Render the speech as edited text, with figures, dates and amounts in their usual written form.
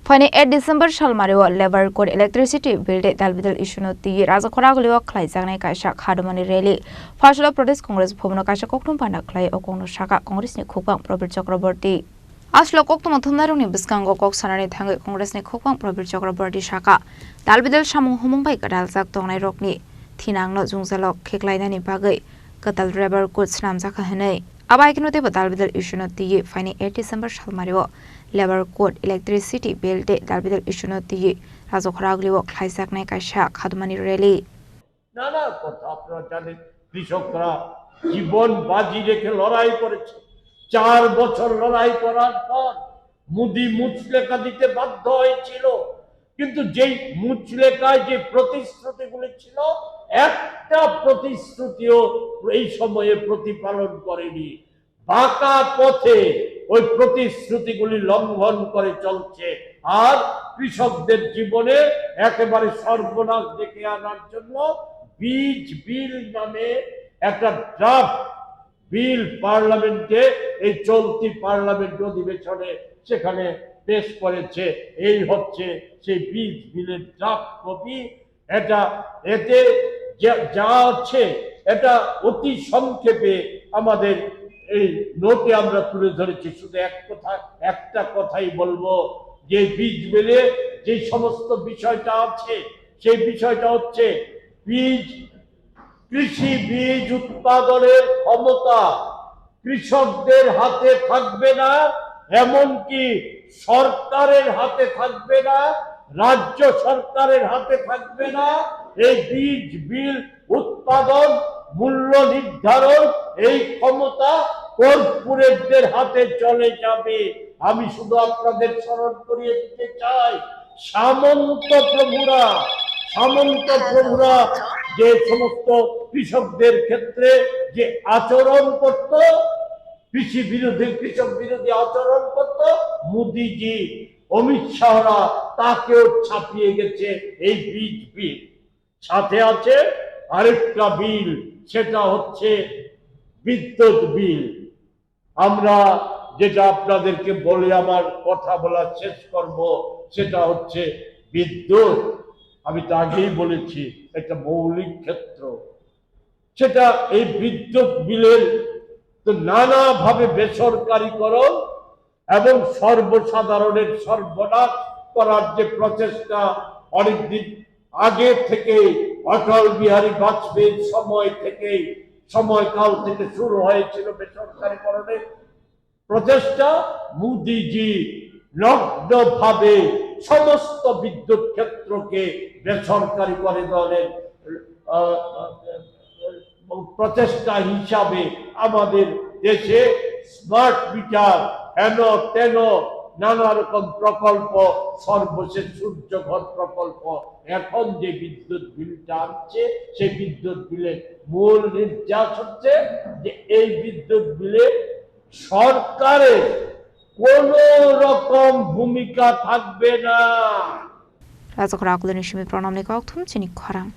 Fine 8 December Shalmario Lever Code Electricity Build Dalbidal Ishunuti Razakoragulio Clay Zane Kasha Hadamani Rally Partial Protest Congress Pumno Kasha Koktum Panda Clay Okono Shaka Congress ni Kupang Probert Chakraborty Aslo Koktum Tunaruni Biskango Kok Sanani Tang Congress ni Kupang Probert Chakraborty Shaka Dalbidal Shamu Humumbai Kadal Zak Tonai Rockni Tinang no Zungzalok Kiklainani Bagay Katal Reber Code Snam Zakahane Abaikinote Dalbidal Ishunuti Fine 8 December Shalmario Lever Code Electricity Build Dalbidal Ishunuti Razakoragulio Clay Zane Kasha Hadamani Rally নানা কথা আপনারা জানেন কৃষকরা জীবন বাজি রেখে লড়াই করেছে 4 বছর লড়াই করার পর মুদি মুচলেকা দিতে বাধ্য হয়েছিল কিন্তু যেই মুচলেকায় যে প্রতিশ্রুতিগুলি ছিল একটা প্রতিশ্রুতিও এই সময়ে প্রতিপালন করেনি বাঁকা পথে ওই প্রতিশ্রুতিগুলি লঙ্ঘন করে চলছে আর কৃষকদের জীবনে একেবারে সর্বনাশ ডেকে আনার জন্য বীজ বিল নামে একটা ড্রাফট বিল পার্লামেন্টে এই চলতি পার্লামেন্ট অধিবেশনে সেখানে পেশ করেছে এই হচ্ছে সেই বীজ বিলের ড্রাফট কপি এতে যা আছে এটা অতি সংক্ষেপে আমাদের এই নোটে আমরা তুলে ধরেছি শুধু একটা কথাই বলবো যে বীজ বিলে যে সমস্ত বিষয়টা আছে সেই বিষয়টা হচ্ছে কৃষি বীজ উৎপাদনের ক্ষমতা কৃষকদের হাতে থাকবে না এমনকি সরকারের হাতে থাকবে না রাজ্য সরকারের হাতে থাকবে না এই বীজ বিল উৎপাদন মূল্য নির্ধারণ এই ক্ষমতা কর্পোরেটদের হাতে চলে যাবে আমি শুধু আপনাদের স্মরণ করিয়ে দিতে চাই সামন্ত প্রভুরা যে সমস্ত কৃষকদের ক্ষেত্রে যে আচরণ করত কৃষক বিরোধী আচরণ করত মোদিজি অমিত শাহরা তাকেও ছাপিয়ে গেছে এই বীজ বিল সাথে আছে আরেকটা বিল সেটা হচ্ছে বিদ্যুৎ বিল আমরা যেটা আপনাদেরকে বলে আমার কথা বলা শেষ করব সেটা হচ্ছে বিদ্যুৎ আমি তো আগেই বলেছি একটা মৌলিক ক্ষেত্র সেটা এই বিদ্যুৎ বিলের তো নানাভাবে বেসরকারীকরণ এবং সর্বসাধারণের সর্বনাশ করার যে প্রচেষ্টা অনেকদিন আগে থেকে অটল বিহারী বাজপেয়ীর সময়কাল থেকে শুরু হয়েছিল বেসরকারীকরণের প্রচেষ্টা মোদিজি নগ্নভাবে সমস্ত বিদ্যুৎ ক্ষেত্রকে বেসরকারি করে দলের প্রচেষ্টা হিসাবে আমাদের দেশে স্মার্ট মিটার হেন তেন নানা রকম প্রকল্প সর্বশেষ সূর্যঘর প্রকল্প এখন যে বিদ্যুৎ বিলটা আসছে সেই বিদ্যুৎ বিলের মূল নির্যাস হচ্ছে যে এই বিদ্যুৎ বিলে সরকারের কোন রকম ভূমিকা থাকবে না Razakoragulio Nishimi Pronamni Koktum Chini Korang